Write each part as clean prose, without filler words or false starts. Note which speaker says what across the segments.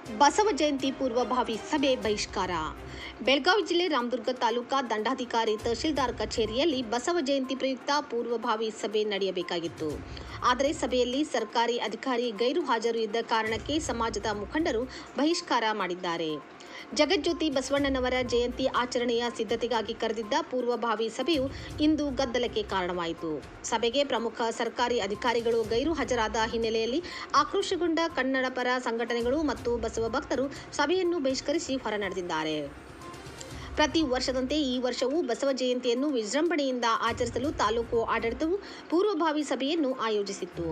Speaker 1: ಬಸವ ಜಯಂತಿ ಪೂರ್ವಭಾವಿ ಸಭೆ ಬಹಿಷ್ಕಾರ. ಬೆಳಗಾವಿ ಜಿಲ್ಲೆ ರಾಮದುರ್ಗ ತಾಲೂಕಾ ದಂಡಾಧಿಕಾರಿ ತಹಶೀಲ್ದಾರ್ ಕಚೇರಿಯಲ್ಲಿ ಬಸವ ಜಯಂತಿ ಪ್ರಯುಕ್ತ ಪೂರ್ವಭಾವಿ ಸಭೆ ನಡೆಯಬೇಕಾಗಿತ್ತು. ಆದರೆ ಸಭೆಯಲ್ಲಿ ಸರ್ಕಾರಿ ಅಧಿಕಾರಿ ಗೈರು ಹಾಜರು ಇದ್ದ ಕಾರಣಕ್ಕೆ ಸಮಾಜದ ಮುಖಂಡರು ಬಹಿಷ್ಕಾರ ಮಾಡಿದ್ದಾರೆ. ಜಗಜ್ಯೋತಿ ಬಸವಣ್ಣನವರ ಜಯಂತಿ ಆಚರಣೆಯ ಸಿದ್ಧತೆಗಾಗಿ ಕರೆದಿದ್ದ ಪೂರ್ವಭಾವಿ ಸಭೆಯು ಇಂದು ಗದ್ದಲಕ್ಕೆ ಕಾರಣವಾಯಿತು. ಸಭೆಗೆ ಪ್ರಮುಖ ಸರ್ಕಾರಿ ಅಧಿಕಾರಿಗಳು ಗೈರು ಹಾಜರಾದ ಹಿನ್ನೆಲೆಯಲ್ಲಿ ಆಕ್ರೋಶಗೊಂಡ ಕನ್ನಡ ಪರ ಸಂಘಟನೆಗಳು ಮತ್ತು ಬಸವ ಭಕ್ತರು ಸಭೆಯನ್ನು ಬಹಿಷ್ಕರಿಸಿ ಹೊರನಡೆದಿದ್ದಾರೆ. ಪ್ರತಿ ವರ್ಷದಂತೆ ಈ ವರ್ಷವೂ ಬಸವ ಜಯಂತಿಯನ್ನು ವಿಜೃಂಭಣೆಯಿಂದ ಆಚರಿಸಲು ತಾಲೂಕು ಆಡಳಿತವು ಪೂರ್ವಭಾವಿ ಸಭೆಯನ್ನು ಆಯೋಜಿಸಿತ್ತು.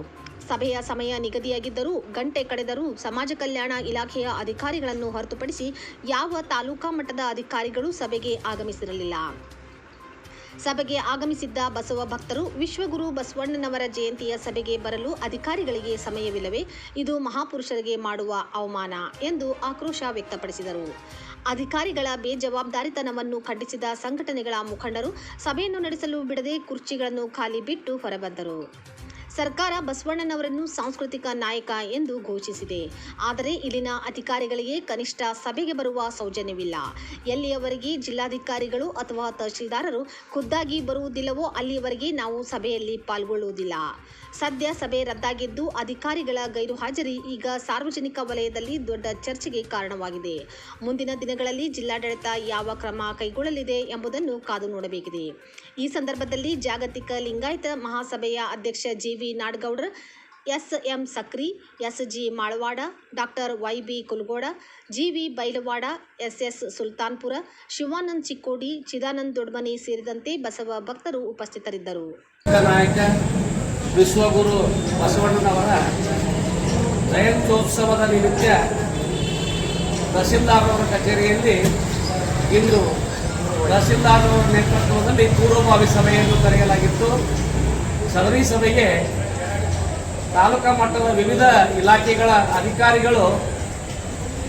Speaker 1: ಸಭೆಯ ಸಮಯ ನಿಗದಿಯಾಗಿದ್ದರೂ ಗಂಟೆ ಕಳೆದರೂ ಸಮಾಜ ಕಲ್ಯಾಣ ಇಲಾಖೆಯ ಅಧಿಕಾರಿಗಳನ್ನು ಹೊರತುಪಡಿಸಿ ಯಾವ ತಾಲೂಕಾ ಮಟ್ಟದ ಅಧಿಕಾರಿಗಳು ಸಭೆಗೆ ಆಗಮಿಸಿರಲಿಲ್ಲ. ಸಭೆಗೆ ಆಗಮಿಸಿದ್ದ ಬಸವ ಭಕ್ತರು ವಿಶ್ವಗುರು ಬಸವಣ್ಣನವರ ಜಯಂತಿಯ ಸಭೆಗೆ ಬರಲು ಅಧಿಕಾರಿಗಳಿಗೆ ಸಮಯವಿಲ್ಲವೇ, ಇದು ಮಹಾಪುರುಷರಿಗೆ ಮಾಡುವ ಅವಮಾನ ಎಂದು ಆಕ್ರೋಶ ವ್ಯಕ್ತಪಡಿಸಿದರು. ಅಧಿಕಾರಿಗಳ ಬೇಜವಾಬ್ದಾರಿತನವನ್ನು ಖಂಡಿಸಿದ ಸಂಘಟನೆಗಳ ಮುಖಂಡರು ಸಭೆಯನ್ನು ನಡೆಸಲು ಬಿಡದೆ ಕುರ್ಚಿಗಳನ್ನು ಖಾಲಿ ಬಿಟ್ಟು ಹೊರಬಂದರು. ಸರ್ಕಾರ ಬಸವಣ್ಣನವರನ್ನು ಸಾಂಸ್ಕೃತಿಕ ನಾಯಕ ಎಂದು ಘೋಷಿಸಿದೆ. ಆದರೆ ಇಲ್ಲಿನ ಅಧಿಕಾರಿಗಳಿಗೆ ಕನಿಷ್ಠ ಸಭೆಗೆ ಬರುವ ಸೌಜನ್ಯವಿಲ್ಲ. ಎಲ್ಲಿಯವರೆಗೆ ಜಿಲ್ಲಾಧಿಕಾರಿಗಳು ಅಥವಾ ತಹಶೀಲ್ದಾರರು ಖುದ್ದಾಗಿ ಬರುವುದಿಲ್ಲವೋ ಅಲ್ಲಿಯವರೆಗೆ ನಾವು ಸಭೆಯಲ್ಲಿ ಪಾಲ್ಗೊಳ್ಳುವುದಿಲ್ಲ. ಸದ್ಯ ಸಭೆ ರದ್ದಾಗಿದ್ದು ಅಧಿಕಾರಿಗಳ ಗೈರು ಹಾಜರಿ ಈಗ ಸಾರ್ವಜನಿಕ ವಲಯದಲ್ಲಿ ದೊಡ್ಡ ಚರ್ಚೆಗೆ ಕಾರಣವಾಗಿದೆ. ಮುಂದಿನ ದಿನಗಳಲ್ಲಿ ಜಿಲ್ಲಾಡಳಿತ ಯಾವ ಕ್ರಮ ಕೈಗೊಳ್ಳಲಿದೆ ಎಂಬುದನ್ನು ಕಾದು ನೋಡಬೇಕಿದೆ. ಈ ಸಂದರ್ಭದಲ್ಲಿ ಜಾಗತಿಕ ಲಿಂಗಾಯತ ಮಹಾಸಭೆಯ ಅಧ್ಯಕ್ಷ G V. Nadagoudar, S M. Sakri, S G. Malawad, doctor Y B. Kulgod, G V. Bailwad, S S. Sultanpur, Shivanand Chikkodi, Chidanand Dodmani ಸೇರಿದಂತೆ ಬಸವ ಭಕ್ತರು ಉಪಸ್ಥಿತರಿದ್ದರು.
Speaker 2: ನಾಯಕ ವಿಶ್ವಗುರು ಬಸವಣ್ಣನವರ ಜಯಂತ್ಯೋತ್ಸವದ ನಿಮಿತ್ತ ತಹಶೀಲ್ದಾರ್ ಅವರ ಕಚೇರಿಯಲ್ಲಿ ಇಂದು ತಹಶೀಲ್ದಾರ್ ಅವರ ನೇತೃತ್ವದಲ್ಲಿ ಪೂರ್ವಭಾವಿ ಸಭೆಯನ್ನು ಕರೆಯಲಾಗಿತ್ತು. ಸದರಿ ಸಭೆಗೆ ತಾಲೂಕಾ ಮಟ್ಟದ ವಿವಿಧ ಇಲಾಖೆಗಳ ಅಧಿಕಾರಿಗಳು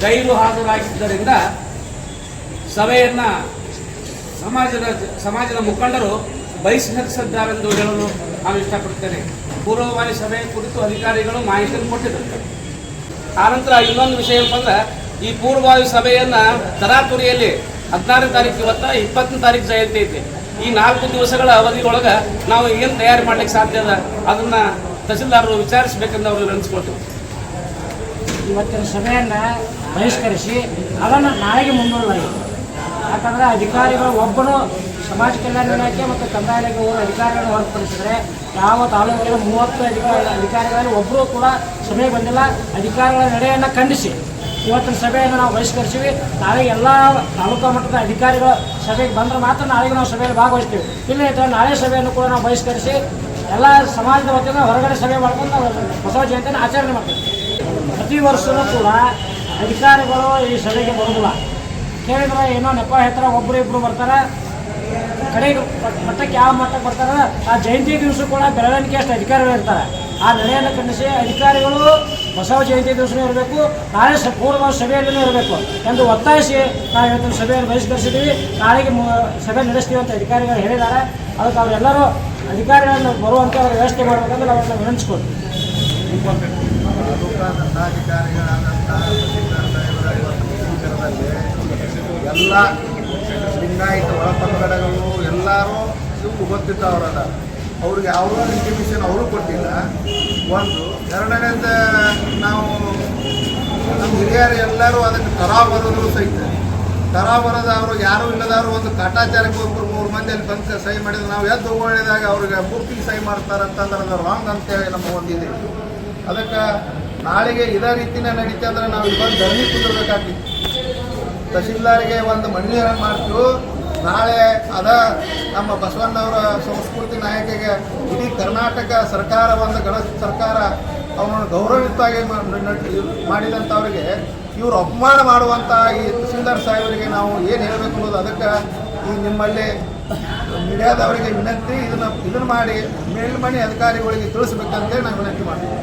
Speaker 2: ಗೈರು ಹಾಜರಾಗಿದ್ದರಿಂದ ಸಭೆಯನ್ನು ಸಮಾಜದ ಮುಖಂಡರು ಬಹಿಷ್ಕರಿಸಿದ್ದಾರೆಂದು ಹೇಳಲು ನಾನು ಇಷ್ಟಪಡ್ತೇನೆ. ಪೂರ್ವಭಾವಿ ಸಭೆ ಕುರಿತು ಅಧಿಕಾರಿಗಳು ಮಾಹಿತಿಯನ್ನು ಕೊಟ್ಟಿದ್ದಾರೆ. ಆನಂತರ ಇನ್ನೊಂದು ವಿಷಯ ಏನಂದ್ರೆ, ಈ ಪೂರ್ವಭಾವಿ ಸಭೆಯನ್ನು ತರಾತುರಿಯಲ್ಲಿ 16ನೇ ತಾರೀಕು ಇವತ್ತು 20ನೇ ತಾರೀಕು ಜಯಂತಿ ಐತಿ. ಈ 4 ದಿವಸಗಳ ಅವಧಿಯೊಳಗೆ ನಾವು ಏನು ತಯಾರಿ ಮಾಡ್ಲಿಕ್ಕೆ ಸಾಧ್ಯ ಅದ ಅದನ್ನು ತಹಸೀಲ್ದಾರರು ವಿಚಾರಿಸಬೇಕೆಂದು ಅವರು ನೆನೆಸ್ಕೊಳ್ತೀವಿ.
Speaker 3: ಇವತ್ತಿನ ಸಭೆಯನ್ನು ಬಹಿಷ್ಕರಿಸಿ ಅದನ್ನು ನಾಳೆಗೆ ಮುಂದೂಡಲಾಗಿದೆ. ಯಾಕಂದರೆ ಅಧಿಕಾರಿಗಳು ಒಬ್ಬರು ಸಮಾಜ ಕಲ್ಯಾಣ ಇಲಾಖೆ ಮತ್ತು ಕಂದಾಯ ಇಲಾಖೆ ಅಧಿಕಾರಿಗಳನ್ನು ಹೊರತುಪಡಿಸಿದರೆ ಯಾವ ತಾಲೂಕಿನ 30 ಅಧಿಕಾರಿಗಳಲ್ಲಿ ಒಬ್ಬರೂ ಕೂಡ ಸಭೆಗೆ ಬಂದಿಲ್ಲ. ಅಧಿಕಾರಿಗಳ ನಡೆಯನ್ನು ಖಂಡಿಸಿ ಇವತ್ತಿನ ಸಭೆಯನ್ನು ನಾವು ಬಹಿಷ್ಕರಿಸಿವಿ. ನಾಳೆಗೆ ಎಲ್ಲ ತಾಲೂಕಾ ಮಟ್ಟದ ಅಧಿಕಾರಿಗಳ ಸಭೆಗೆ ಬಂದರೆ ಮಾತ್ರ ನಾಳೆಗೆ ನಾವು ಸಭೆಯಲ್ಲಿ ಭಾಗವಹಿಸ್ತೀವಿ. ಇಲ್ಲ ನಾಳೆ ಸಭೆಯನ್ನು ಕೂಡ ನಾವು ಬಹಿಷ್ಕರಿಸಿ ಎಲ್ಲ ಸಮಾಜದ ವತಿಯಿಂದ ಹೊರಗಡೆ ಸಭೆ ಮಾಡ್ಕೊಂಡು ನಾವು ಬಸವ ಜಯಂತಿಯನ್ನು ಆಚರಣೆ ಮಾಡ್ತೀವಿ. ಪ್ರತಿ ವರ್ಷವೂ ಕೂಡ ಅಧಿಕಾರಿಗಳು ಈ ಸಭೆಗೆ ಬರೋದಿಲ್ಲ. ಕೇಳಿದ್ರೆ ಏನೋ ನೆಪ ಹೇಳ್ತಾರೆ, ಒಬ್ಬರು ಇಬ್ಬರು ಬರ್ತಾರೆ. ಕಡೆಗೆ ಮಟ್ಟಕ್ಕೆ ಯಾವ ಮಟ್ಟಕ್ಕೆ ಬರ್ತಾರೆ, ಆ ಜಯಂತಿ ದಿವಸ ಕೂಡ ಬೆರಳಿಕೆ ಅಷ್ಟು ಅಧಿಕಾರಿಗಳು ಇರ್ತಾರೆ. ಆ ನಡೆಯನ್ನು ಖಂಡಿಸಿ ಅಧಿಕಾರಿಗಳು ಬಸವ ಜಯಂತಿ ದಿವಸನೂ ಇರಬೇಕು, ನಾಳೆ ಪೂರ್ವ ಸಭೆಯಲ್ಲೂ ಇರಬೇಕು ಎಂದು ಒತ್ತಾಯಿಸಿ ನಾವು ಇವತ್ತಿನ ಸಭೆಯನ್ನು ಬಹಿಷ್ಕರಿಸಿದ್ದೀವಿ. ನಾಳೆಗೆ ಸಭೆ ನಡೆಸ್ತೀವಿ ಅಂತ ಅಧಿಕಾರಿಗಳು ಹೇಳಿದ್ದಾರೆ. ಅದಕ್ಕೆ ಅವರೆಲ್ಲರೂ ಅಧಿಕಾರಿಗಳನ್ನು ಬರುವಂತೆ ಅವರ ವ್ಯವಸ್ಥೆ ಮಾಡಬೇಕಂತ ನಾವು ವಿನಂತಿಸ್ಕೊಳ್ತೀವಿ.
Speaker 4: ತಾಲೂಕಾ ದಂಡಾಧಿಕಾರಿಗಳಾದಂಥ ಎಲ್ಲ ಲಿಂಗಾಯತ ಒಳಪಂಗಡಗಳು ಎಲ್ಲರೂ ಇವು ಗೊತ್ತಿದ್ದವರಲ್ಲ. ಅವ್ರಿಗೆ ಯಾವುದೋ ಇಂಟಿಮೇಷನ್ ಅವರು ಕೊಟ್ಟಿಲ್ಲ. ಒಂದು ಎರಡನೇದು, ನಾವು ನಮ್ಮ ಹಿರಿಯರು ಎಲ್ಲರೂ ಅದಕ್ಕೆ ತರಾ ಬರೋದು ಸಹಿತ ತರಾ ಬರೋದು ಅವ್ರಿಗೆ ಯಾರೂ ಇಲ್ಲದವರು ಒಂದು ಕಾಟಾಚಾರಕ್ಕೆ ಒಬ್ಬರು 3 ಮಂದಿ ಅಲ್ಲಿ ಬಂದು ಸಹಿ ಮಾಡಿದ್ರು. ನಾವು ಎದ್ದು ಹೋಗೋಳಿದಾಗ ಅವ್ರಿಗೆ ಪೂರ್ತಿ ಸಹಿ ಮಾಡ್ತಾರಂತಂದ್ರೆ ಅದು ರಾಂಗ್ ಅಂತೇಳಿ ನಮ್ಮ ಒಂದಿದೆ. ಅದಕ್ಕೆ ನಾಳೆಗೆ ಇದೇ ರೀತಿನೇ ನಡೀತಾ ಅಂದ್ರೆ ನಾವು ಇಲ್ಲಿ ಬಂದು ಧರಣಿ ಕುಂದಿರ್ಬೇಕಾಗ್ತಿತ್ತು. ತಹಶೀಲ್ದಾರಿಗೆ ಒಂದು ಮನವಿಯನ್ನು ಮಾಡ್ತೀವಿ. ನಾಳೆ ನಮ್ಮ ಬಸವಣ್ಣವರ ಸಂಸ್ಕೃತಿ ನಾಯಕಿಗೆ ಇಡೀ ಕರ್ನಾಟಕ ಸರ್ಕಾರ ಒಂದು ಸರ್ಕಾರ ಅವನನ್ನು ಗೌರವಯುತವಾಗಿ ಮಾಡಿದಂಥವ್ರಿಗೆ ಇವರು ಅಪಮಾನ ಮಾಡುವಂಥ ಈ ತಹಶೀಲ್ದಾರ್ ಸಾಹೇಬರಿಗೆ ನಾವು ಏನು ಹೇಳಬೇಕು ಅನ್ನೋದು, ಅದಕ್ಕೆ ಈ ನಿಮ್ಮಲ್ಲಿ ಮೀಡಿಯಾದವರಿಗೆ ವಿನಂತಿ, ಇದನ್ನು ಮಾಡಿ ಮೇಲ್ಮನೆ ಅಧಿಕಾರಿಗಳಿಗೆ ತಿಳಿಸ್ಬೇಕಂತೇಳಿ ನಾವು ವಿನಂತಿ ಮಾಡ್ತೀವಿ.